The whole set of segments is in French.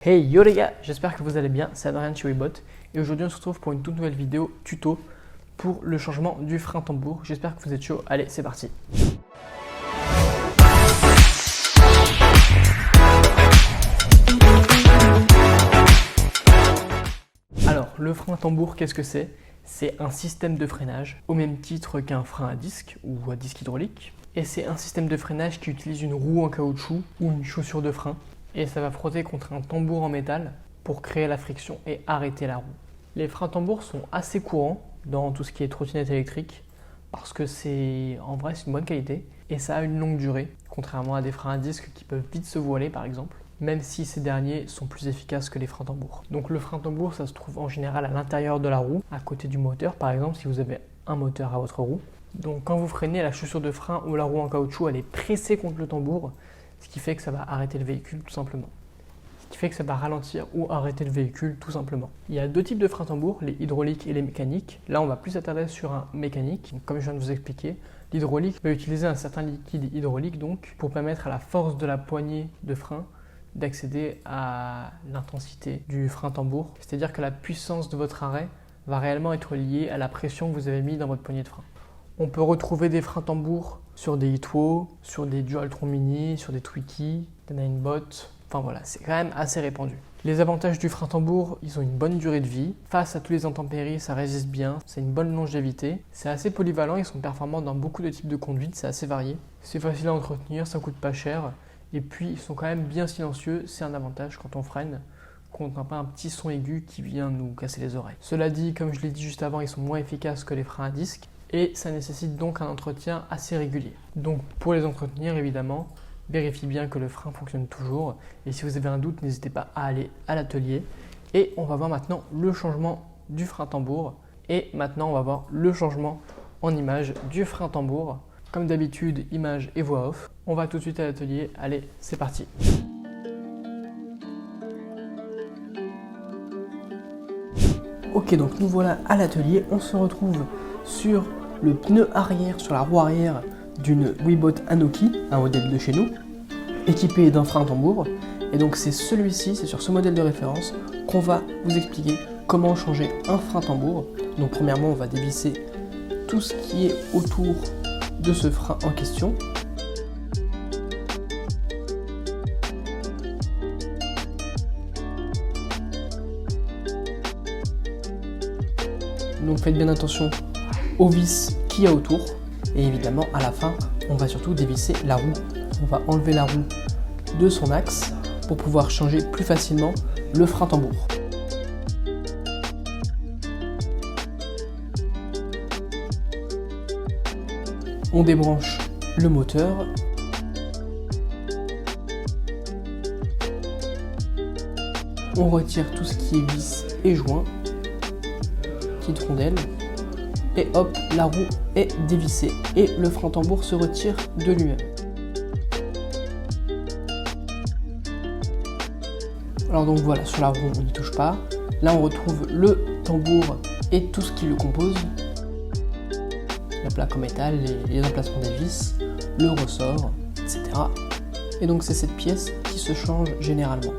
Hey yo les gars, j'espère que vous allez bien, c'est Adrien de chez Weebot et aujourd'hui on se retrouve pour une toute nouvelle vidéo tuto pour le changement du frein tambour. J'espère que vous êtes chaud, allez c'est parti. Alors le frein tambour, qu'est-ce que c'est? C'est un système de freinage au même titre qu'un frein à disque ou à disque hydraulique, et c'est un système de freinage qui utilise une roue en caoutchouc ou une chaussure de frein. Et ça va frotter contre un tambour en métal pour créer la friction et arrêter la roue. Les freins tambours sont assez courants dans tout ce qui est trottinette électrique parce que c'est une bonne qualité et ça a une longue durée, contrairement à des freins à disque qui peuvent vite se voiler par exemple, même si ces derniers sont plus efficaces que les freins tambours. Donc le frein tambour, ça se trouve en général à l'intérieur de la roue, à côté du moteur par exemple si vous avez un moteur à votre roue. Donc quand vous freinez, la chaussure de frein ou la roue en caoutchouc, elle est pressée contre le tambour, ce qui fait que ça va arrêter le véhicule tout simplement. Ce qui fait que ça va ralentir ou arrêter le véhicule tout simplement. Il y a deux types de freins tambour, les hydrauliques et les mécaniques. Là on va plus s'attarder sur un mécanique. Donc, comme je viens de vous expliquer, l'hydraulique va utiliser un certain liquide hydraulique donc pour permettre à la force de la poignée de frein d'accéder à l'intensité du frein tambour. C'est-à-dire que la puissance de votre arrêt va réellement être liée à la pression que vous avez mis dans votre poignée de frein. On peut retrouver des freins tambour sur des Hitwo, sur des Dualtron Mini, sur des Twiki, des Ninebot, enfin voilà, c'est quand même assez répandu. Les avantages du frein tambour, ils ont une bonne durée de vie. Face à tous les intempéries, ça résiste bien, c'est une bonne longévité. C'est assez polyvalent, ils sont performants dans beaucoup de types de conduite, c'est assez varié. C'est facile à entretenir, ça coûte pas cher. Et puis, ils sont quand même bien silencieux, c'est un avantage quand on freine, qu'on n'a pas un petit son aigu qui vient nous casser les oreilles. Cela dit, comme je l'ai dit juste avant, ils sont moins efficaces que les freins à disque. Et ça nécessite donc un entretien assez régulier. Donc pour les entretenir évidemment, vérifiez bien que le frein fonctionne toujours et si vous avez un doute, n'hésitez pas à aller à l'atelier. Et on va voir maintenant le changement du frein tambour et maintenant on va voir le changement en image du frein tambour. Comme d'habitude, image et voix off. On va tout de suite à l'atelier, allez c'est parti. Ok, donc nous voilà à l'atelier, on se retrouve sur le pneu arrière, sur la roue arrière d'une Weebot Anoki, un modèle de chez nous, équipé d'un frein tambour. Et donc c'est celui-ci, c'est sur ce modèle de référence qu'on va vous expliquer comment changer un frein tambour. Donc premièrement, on va dévisser tout ce qui est autour de ce frein en question. Donc faites bien attention aux vis qu'il y a autour et évidemment à la fin on va surtout dévisser la roue. On va enlever la roue de son axe pour pouvoir changer plus facilement le frein tambour. On débranche le moteur. On retire tout ce qui est vis et joint, petite rondelle. Et hop, la roue est dévissée et le frein tambour se retire de lui-même. Alors donc voilà, sur la roue on n'y touche pas. Là on retrouve le tambour et tout ce qui le compose. La plaque en métal, les emplacements des vis, le ressort, etc. Et donc c'est cette pièce qui se change généralement.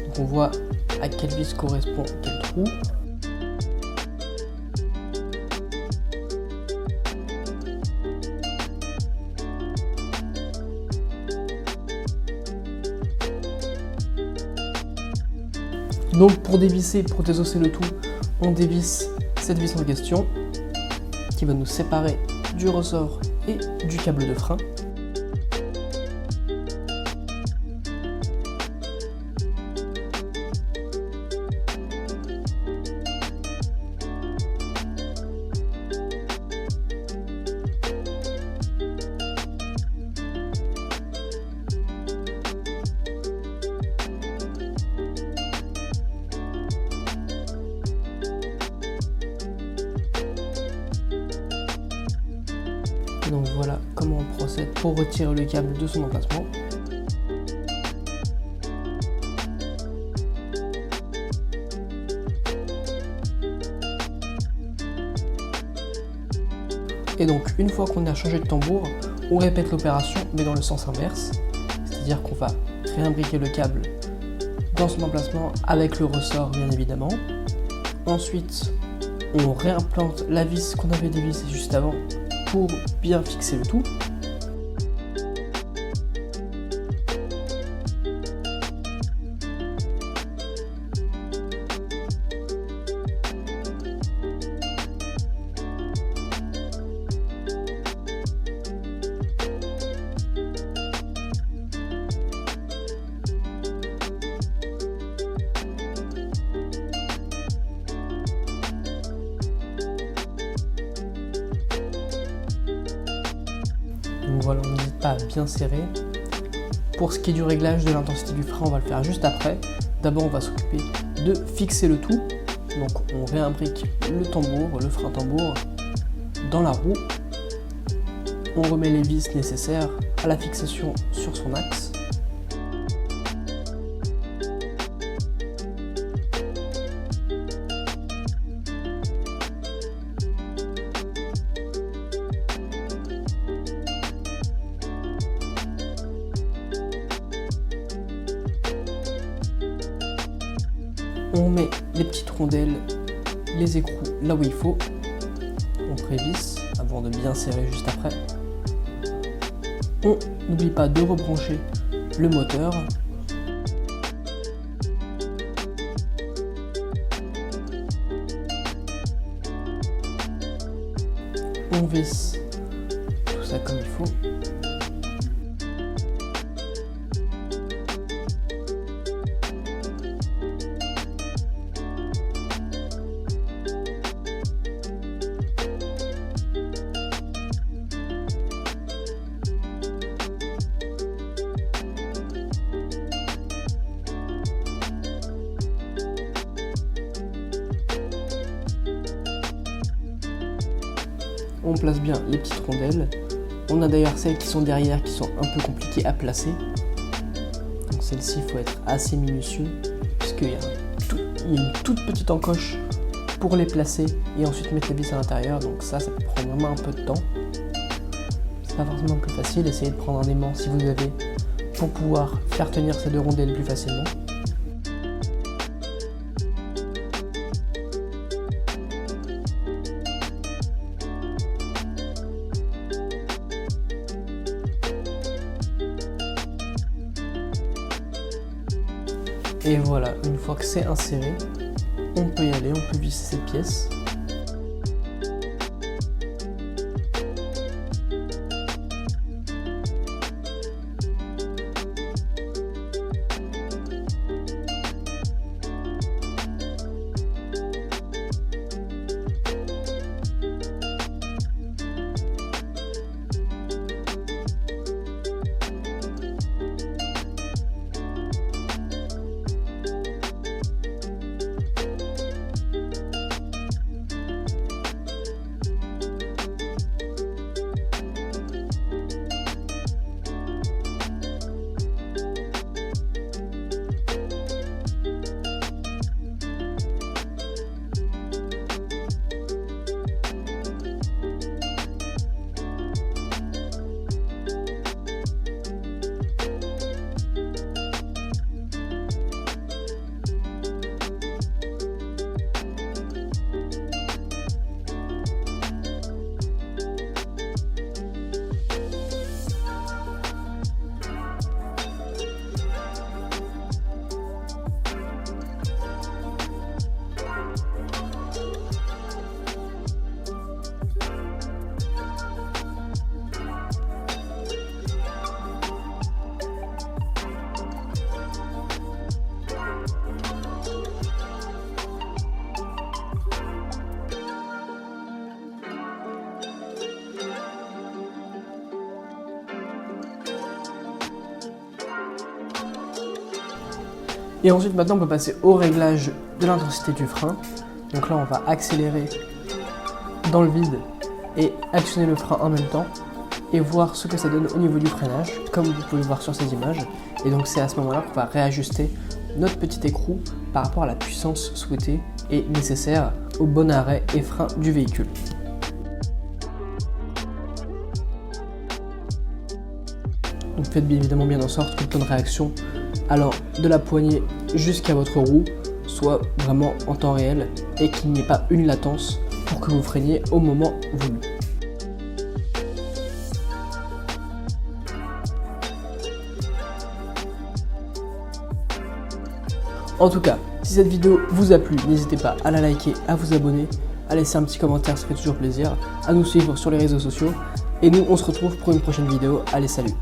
Donc on voit à quelle vis correspond quel trou. Donc pour dévisser, pour désosser le tout, on dévisse cette vis en question qui va nous séparer du ressort et du câble de frein. Donc voilà comment on procède pour retirer le câble de son emplacement. Et donc une fois qu'on a changé de tambour, on répète l'opération mais dans le sens inverse, c'est-à-dire qu'on va réimbriquer le câble dans son emplacement avec le ressort bien évidemment. Ensuite, on réimplante la vis qu'on avait dévissée juste avant pour bien fixer le tout. Donc voilà, on n'hésite pas à bien serrer. Pour ce qui est du réglage de l'intensité du frein, on va le faire juste après. D'abord, on va s'occuper de fixer le tout. Donc on réimbrique le tambour, le frein tambour dans la roue. On remet les vis nécessaires à la fixation sur son axe. On met les petites rondelles, les écrous là où il faut. On prévisse avant de bien serrer juste après. On n'oublie pas de rebrancher le moteur. On visse tout ça comme il faut. On place bien les petites rondelles. On a d'ailleurs celles qui sont derrière qui sont un peu compliquées à placer. Donc celles-ci, il faut être assez minutieux puisqu'il y a une toute petite encoche pour les placer et ensuite mettre la vis à l'intérieur. Donc ça prend vraiment un peu de temps. C'est pas forcément plus facile. Essayez de prendre un aimant si vous avez pour pouvoir faire tenir ces deux rondelles plus facilement. Et voilà, une fois que c'est inséré, on peut y aller, on peut visser cette pièce. Et ensuite, maintenant, on peut passer au réglage de l'intensité du frein. Donc là, on va accélérer dans le vide et actionner le frein en même temps et voir ce que ça donne au niveau du freinage, comme vous pouvez le voir sur ces images. Et donc, c'est à ce moment-là qu'on va réajuster notre petit écrou par rapport à la puissance souhaitée et nécessaire au bon arrêt et frein du véhicule. Donc faites bien évidemment bien en sorte que le temps de réaction, alors de la poignée jusqu'à votre roue, soit vraiment en temps réel et qu'il n'y ait pas une latence pour que vous freiniez au moment voulu. En tout cas, si cette vidéo vous a plu, n'hésitez pas à la liker, à vous abonner, à laisser un petit commentaire, ça fait toujours plaisir, à nous suivre sur les réseaux sociaux. Et nous, on se retrouve pour une prochaine vidéo. Allez, salut!